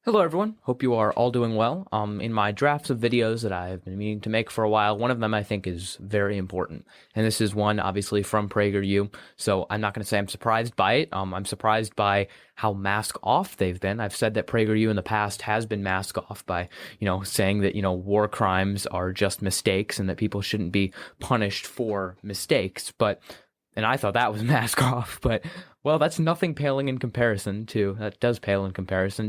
Hello everyone, hope you are all doing well. In my drafts of videos that I've been meaning to make for a while, one of them I think is very important. And this is one obviously from PragerU, so I'm not going to say I'm surprised by it. I'm surprised by how mask off they've been. I've said that PragerU in the past has been mask off by, saying that, war crimes are just mistakes and that people shouldn't be punished for mistakes. And I thought that was mask off, but well, that does pale in comparison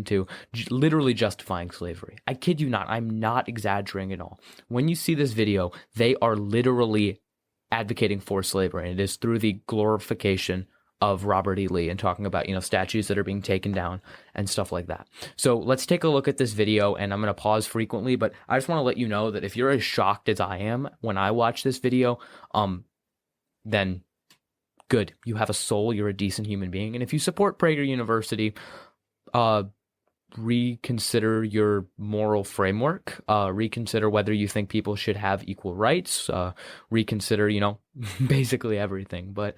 to literally justifying slavery. I kid you not, I'm not exaggerating at all. When you see this video, they are literally advocating for slavery, and it is through the glorification of Robert E. Lee and talking about, statues that are being taken down and stuff like that. So let's take a look at this video, and I'm going to pause frequently, but I just want to let you know that if you're as shocked as I am when I watch this video, then good. You have a soul. You're a decent human being. And if you support Prager University, reconsider your moral framework. Reconsider whether you think people should have equal rights. Reconsider, basically everything. But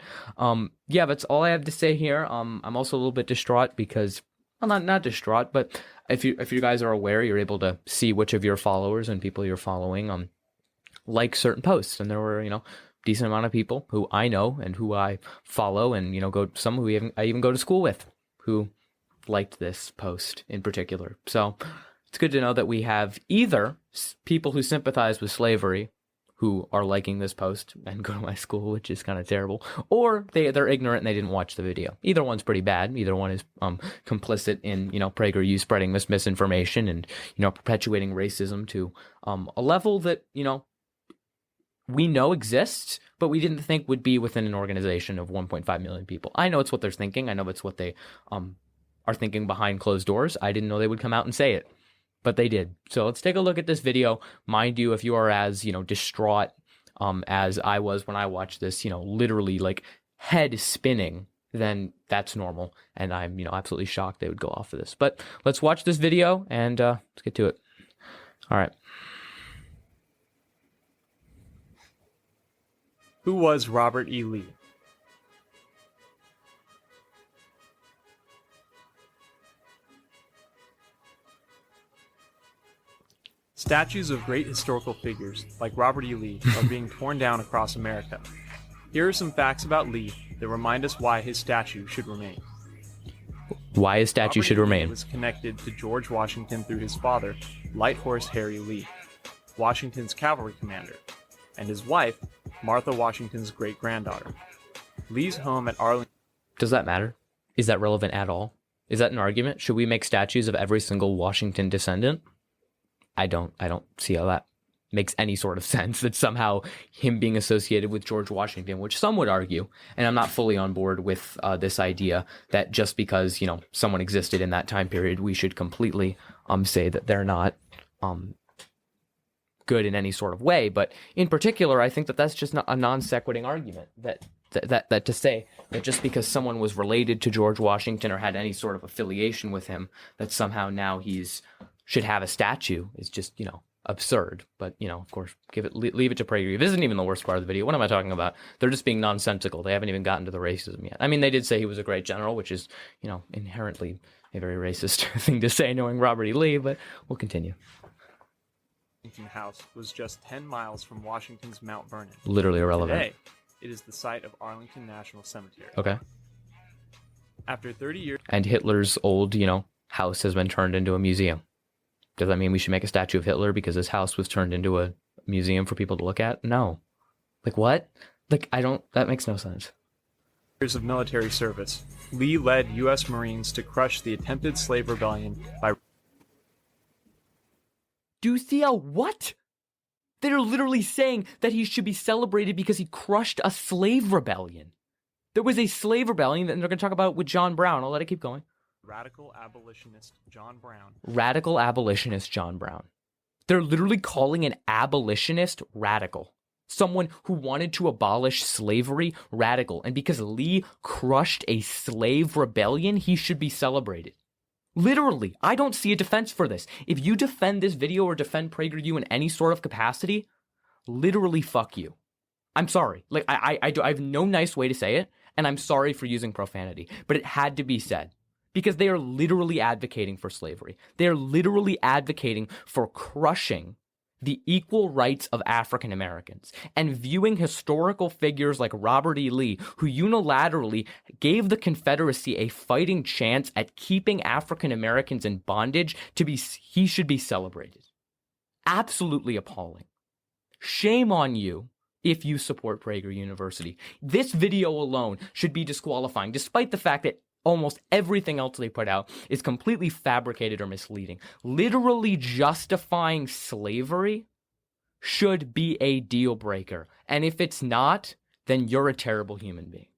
yeah, that's all I have to say here. I'm also a little bit distraught because, well, not distraught, but if you guys are aware, you're able to see which of your followers and people you're following like certain posts, and there were decent amount of people who I know and who I follow, and some who I even go to school with, who liked this post in particular. So it's good to know that we have either people who sympathize with slavery who are liking this post and go to my school, which is kind of terrible, or they're ignorant and they didn't watch the video. Either one's pretty bad. Either one is complicit in PragerU spreading this misinformation and perpetuating racism to a level that we know exists, but we didn't think would be within an organization of 1.5 million people. I know it's what they're thinking. I know it's what they are thinking behind closed doors. I didn't know they would come out and say it, but they did. So let's take a look at this video. Mind you, if you are as, distraught as I was when I watched this, literally like head spinning, then that's normal. And I'm, absolutely shocked they would go off of this. But let's watch this video and let's get to it. All right. Who was Robert E. Lee? Statues of great historical figures, like Robert E. Lee, are being torn down across America. Here are some facts about Lee that remind us why his statue should remain. Why his statue should remain. Robert E. Lee was connected to George Washington through his father, Light Horse Harry Lee, Washington's cavalry commander, and his wife, Martha Washington's great-granddaughter. Lee's home at Arlington... Does that matter? Is that relevant at all? Is that an argument? Should we make statues of every single Washington descendant? I don't see how that makes any sort of sense, that somehow him being associated with George Washington, which some would argue, and I'm not fully on board with this idea that just because, someone existed in that time period, we should completely say that they're not good in any sort of way. But in particular, I think that that's just not a non sequitur argument, that to say that just because someone was related to George Washington or had any sort of affiliation with him, that somehow now should have a statue is just, absurd. But, of course, leave it to PragerU. This isn't even the worst part of the video. What am I talking about? They're just being nonsensical. They haven't even gotten to the racism yet. I mean, they did say he was a great general, which is, inherently a very racist thing to say, knowing Robert E. Lee, but we'll continue. House was just 10 miles from Washington's Mount Vernon. Literally irrelevant. Today, it is the site of Arlington National Cemetery. Okay. After 30 years... And Hitler's old, house has been turned into a museum. Does that mean we should make a statue of Hitler because his house was turned into a museum for people to look at? No. Like, what? That makes no sense. Years of military service, Lee led U.S. Marines to crush the attempted slave rebellion by... Do you see how what? They're literally saying that he should be celebrated because he crushed a slave rebellion. There was a slave rebellion that they're going to talk about with John Brown. I'll let it keep going. Radical abolitionist John Brown. Radical abolitionist John Brown. They're literally calling an abolitionist radical. Someone who wanted to abolish slavery radical. And because Lee crushed a slave rebellion, he should be celebrated. Literally, I don't see a defense for this. If you defend this video or defend PragerU in any sort of capacity, literally fuck you. I'm sorry. Like, I have no nice way to say it, and I'm sorry for using profanity, but it had to be said. because they are literally advocating for slavery. They are literally advocating for crushing the equal rights of African Americans and viewing historical figures like Robert E. Lee, who unilaterally gave the Confederacy a fighting chance at keeping African Americans in bondage, he should be celebrated. Absolutely appalling. Shame on you if you support Prager University. This video alone should be disqualifying, despite the fact that almost everything else they put out is completely fabricated or misleading. Literally justifying slavery should be a deal breaker. And if it's not, then you're a terrible human being.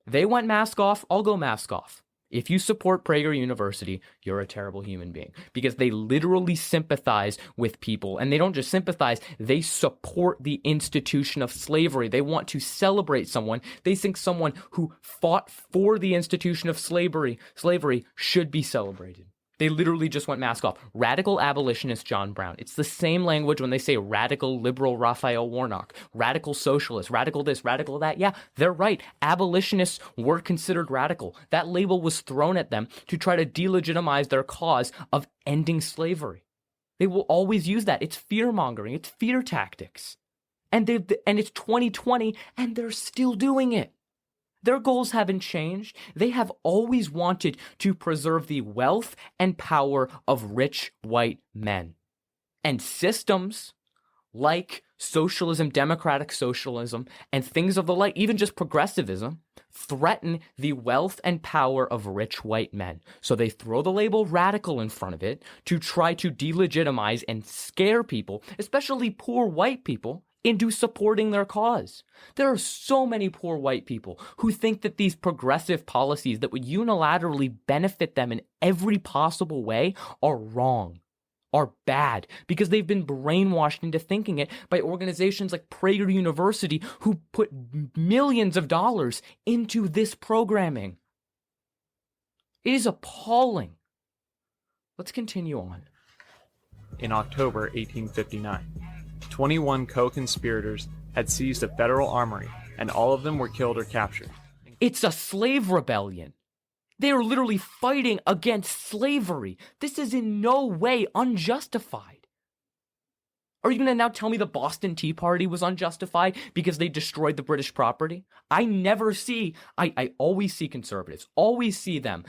They went mask off, I'll go mask off. If you support Prager University, you're a terrible human being, because they literally sympathize with people, and they don't just sympathize, they support the institution of slavery. They want to celebrate someone. They think someone who fought for the institution of slavery should be celebrated. They literally just went mask off. Radical abolitionist John Brown. It's the same language when they say radical liberal Raphael Warnock, radical socialist, radical this, radical that. Yeah, they're right. Abolitionists were considered radical. That label was thrown at them to try to delegitimize their cause of ending slavery. They will always use that. It's fear-mongering. It's fear tactics. And it's 2020, and they're still doing it. Their goals haven't changed. They have always wanted to preserve the wealth and power of rich white men. And systems like socialism, democratic socialism, and things of the like, even just progressivism, threaten the wealth and power of rich white men. So they throw the label radical in front of it to try to delegitimize and scare people, especially poor white people, into supporting their cause. There are so many poor white people who think that these progressive policies that would unilaterally benefit them in every possible way are wrong, are bad, because they've been brainwashed into thinking it by organizations like Prager University, who put millions of dollars into this programming. It is appalling. Let's continue on. In October 1859, 21 co-conspirators had seized a federal armory, and all of them were killed or captured. It's a slave rebellion. They are literally fighting against slavery. This is in no way unjustified. Are you going to now tell me the Boston Tea Party was unjustified because they destroyed the British property? I always see conservatives, always see them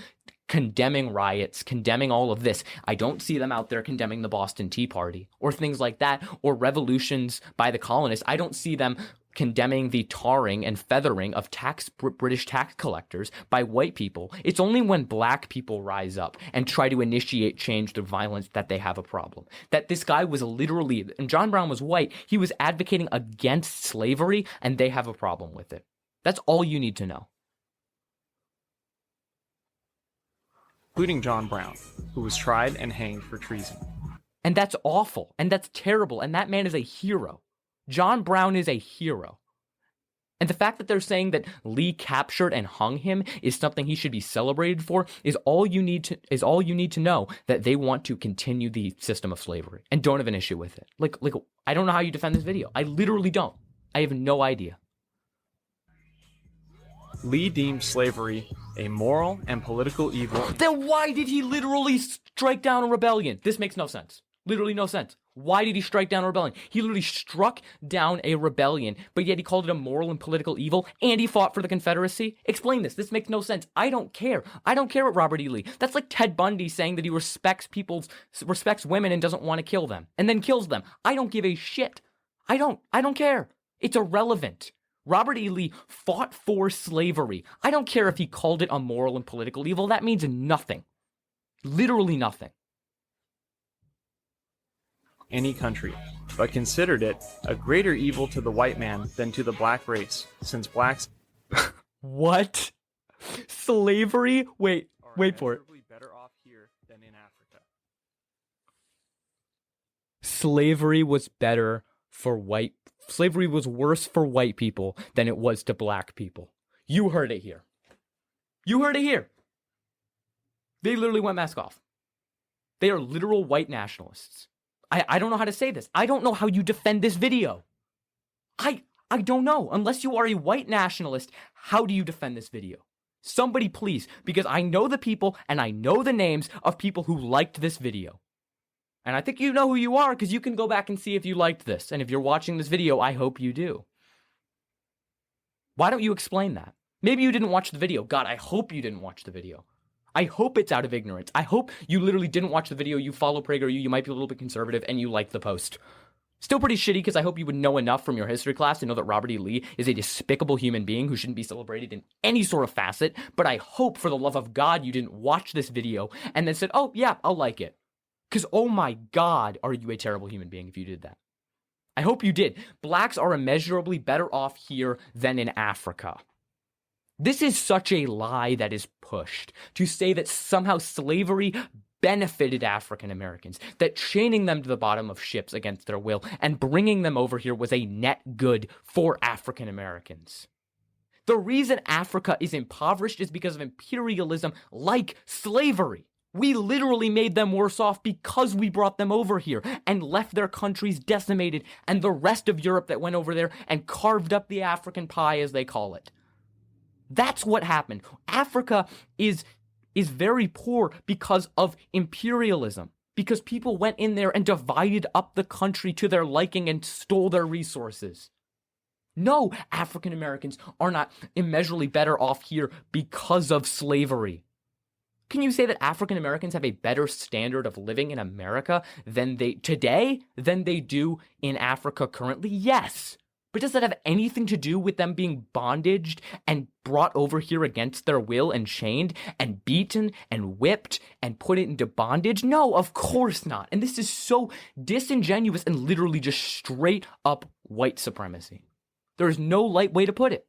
condemning riots, condemning all of this. I don't see them out there condemning the Boston Tea Party or things like that, or revolutions by the colonists. I don't see them condemning the tarring and feathering of British tax collectors by white people. It's only when black people rise up and try to initiate change through violence that they have a problem. That this guy was literally, and John Brown was white, he was advocating against slavery, and they have a problem with it. That's all you need to know. Including John Brown, who was tried and hanged for treason. And that's awful, and that's terrible, and that man is a hero. John Brown is a hero. And the fact that they're saying that Lee captured and hung him is something he should be celebrated for is all you need to know, that they want to continue the system of slavery and don't have an issue with it. Like I don't know how you defend this video. I literally don't. I have no idea. Lee deemed slavery a moral and political evil. Then why did he literally strike down a rebellion? This makes no sense. Literally no sense. Why did he strike down a rebellion? He literally struck down a rebellion, but yet he called it a moral and political evil, and he fought for the Confederacy? Explain this. This makes no sense. I don't care. I don't care what Robert E. Lee. That's like Ted Bundy saying that he respects women and doesn't want to kill them, and then kills them. I don't give a shit. I don't care. It's irrelevant. Robert E. Lee fought for slavery. I don't care if he called it a moral and political evil. That means nothing. Literally nothing. Any country, but considered it a greater evil to the white man than to the black race, since blacks What? Slavery? Wait for it. better off here than in Africa. Slavery was worse for white people than it was to black people. You heard it here. You heard it here. They literally went mask off. They are literal white nationalists. I don't know how to say this. I don't know how you defend this video. I don't know. Unless you are a white nationalist, how do you defend this video? Somebody please, because I know the people and I know the names of people who liked this video. And I think you know who you are because you can go back and see if you liked this. And if you're watching this video, I hope you do. Why don't you explain that? Maybe you didn't watch the video. God, I hope you didn't watch the video. I hope it's out of ignorance. I hope you literally didn't watch the video. You follow PragerU. You might be a little bit conservative and you like the post. Still pretty shitty because I hope you would know enough from your history class to know that Robert E. Lee is a despicable human being who shouldn't be celebrated in any sort of facet. But I hope for the love of God you didn't watch this video and then said, oh yeah, I'll like it. Because oh my God, are you a terrible human being if you did that? I hope you did. Blacks are immeasurably better off here than in Africa. This is such a lie that is pushed to say that somehow slavery benefited African Americans, that chaining them to the bottom of ships against their will and bringing them over here was a net good for African Americans. The reason Africa is impoverished is because of imperialism like slavery. We literally made them worse off because we brought them over here and left their countries decimated and the rest of Europe that went over there and carved up the African pie, as they call it. That's what happened. Africa is very poor because of imperialism, because people went in there and divided up the country to their liking and stole their resources. No, African Americans are not immeasurably better off here because of slavery. Can you say that African Americans have a better standard of living in America today than they do in Africa currently? Yes. But does that have anything to do with them being bondaged and brought over here against their will and chained and beaten and whipped and put into bondage? No, of course not. And this is so disingenuous and literally just straight up white supremacy. There is no light way to put it.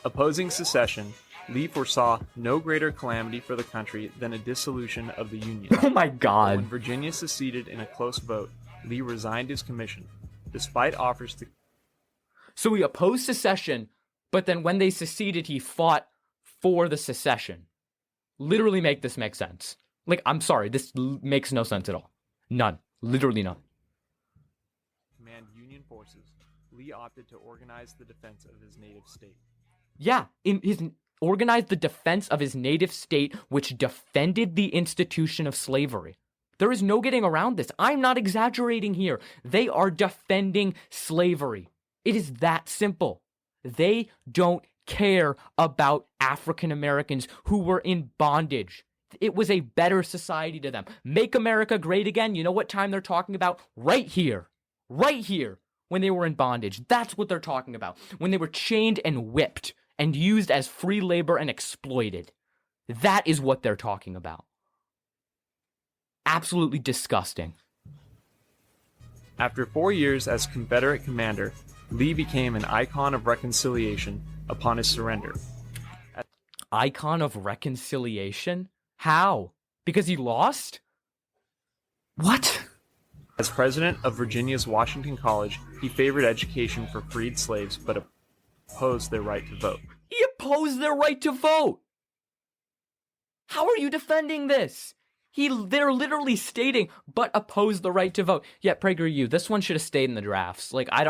Opposing secession, Lee foresaw no greater calamity for the country than a dissolution of the Union. Oh my God. When Virginia seceded in a close vote, Lee resigned his commission, despite offers to... So he opposed secession, but then when they seceded, he fought for the secession. Literally make this make sense. Like, I'm sorry, this makes no sense at all. None. Literally none. Command Union forces, Lee opted to organize the defense of his native state. Yeah, organized the defense of his native state, which defended the institution of slavery. There is no getting around this. I'm not exaggerating here. They are defending slavery. It is that simple. They don't care about African Americans who were in bondage. It was a better society to them. Make America great again. You know what time they're talking about? Right here. Right here. When they were in bondage. That's what they're talking about. When they were chained and whipped and used as free labor and exploited. That is what they're talking about. Absolutely disgusting. After 4 years as Confederate commander, Lee became an icon of reconciliation upon his surrender. Icon of reconciliation? How? Because he lost? What? As president of Virginia's Washington College, he favored education for freed slaves but opposed their right to vote. He opposed their right to vote! How are you defending this? They're literally stating, but oppose the right to vote. Yeah, PragerU, this one should have stayed in the drafts. Like, I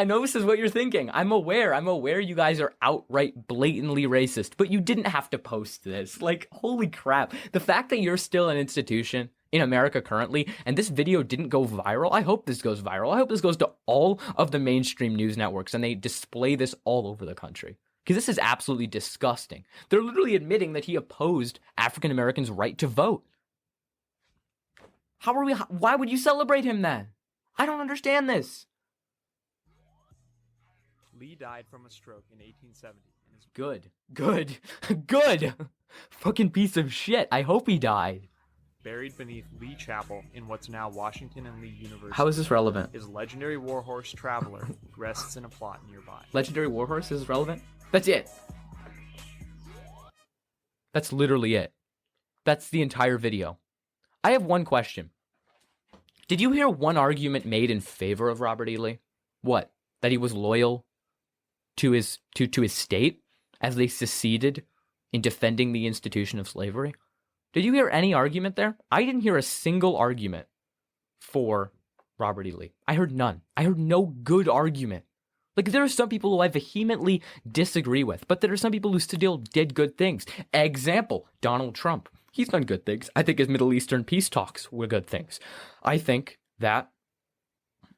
know this is what you're thinking. I'm aware you guys are outright blatantly racist, but you didn't have to post this. Like, holy crap. The fact that you're still an institution in America currently, and this video didn't go viral, I hope this goes viral. I hope this goes to all of the mainstream news networks, and they display this all over the country. Because this is absolutely disgusting. They're literally admitting that he opposed African Americans' right to vote. Why would you celebrate him then? I don't understand this. Lee died from a stroke in 1870. Good. Fucking piece of shit. I hope he died. Buried beneath Lee Chapel in what's now Washington and Lee University. How is this relevant? His legendary warhorse Traveler rests in a plot nearby. Legendary warhorse is relevant? That's it. That's literally it. That's the entire video. I have one question. Did you hear one argument made in favor of Robert E. Lee? What? That he was loyal to his state as they seceded in defending the institution of slavery? Did you hear any argument there? I didn't hear a single argument for Robert E. Lee. I heard none. I heard no good argument. Like, there are some people who I vehemently disagree with, but there are some people who still did good things. Example, Donald Trump. He's done good things. I think his Middle Eastern peace talks were good things. I think that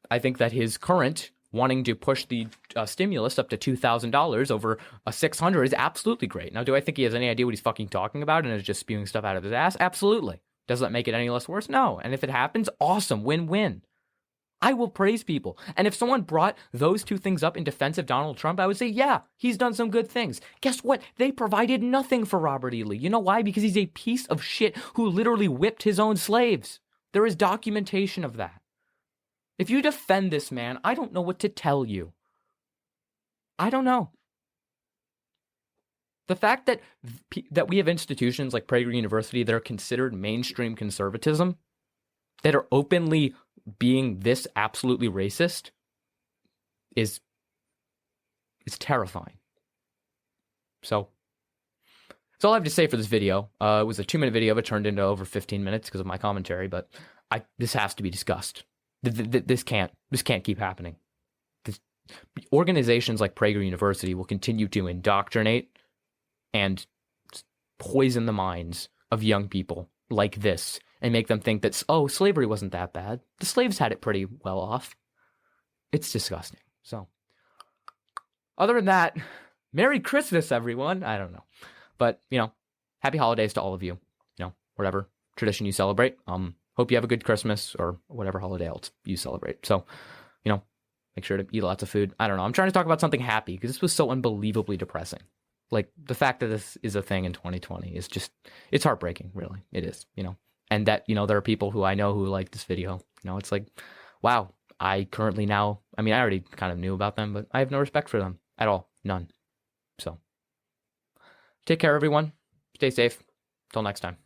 his current wanting to push the stimulus up to $2,000 over a $600 is absolutely great. Now, do I think he has any idea what he's fucking talking about and is just spewing stuff out of his ass? Absolutely. Does that make it any less worse? No. And if it happens, awesome, win-win. I will praise people. And if someone brought those two things up in defense of Donald Trump, I would say, yeah, he's done some good things. Guess what? They provided nothing for Robert E. Lee. You know why? Because he's a piece of shit who literally whipped his own slaves. There is documentation of that. If you defend this man, I don't know what to tell you. I don't know. The fact that we have institutions like Prager University that are considered mainstream conservatism, that are openly being this absolutely racist, is terrifying. So that's all I have to say for this video. It was a 2-minute video, but turned into over 15 minutes because of my commentary. But this has to be discussed. This can't keep happening. Organizations like Prager University will continue to indoctrinate and poison the minds of young people like this and make them think that, oh, slavery wasn't that bad. The slaves had it pretty well off. It's disgusting. So, other than that, Merry Christmas, everyone. I don't know. But, happy holidays to all of you. Whatever tradition you celebrate. Hope you have a good Christmas or whatever holiday else you celebrate. So, make sure to eat lots of food. I don't know. I'm trying to talk about something happy because this was so unbelievably depressing. Like, the fact that this is a thing in 2020 is just, it's heartbreaking, really. It is, And that, there are people who I know who like this video. It's like, wow, I currently now, I already kind of knew about them, but I have no respect for them at all. None. So, take care, everyone. Stay safe. Till next time.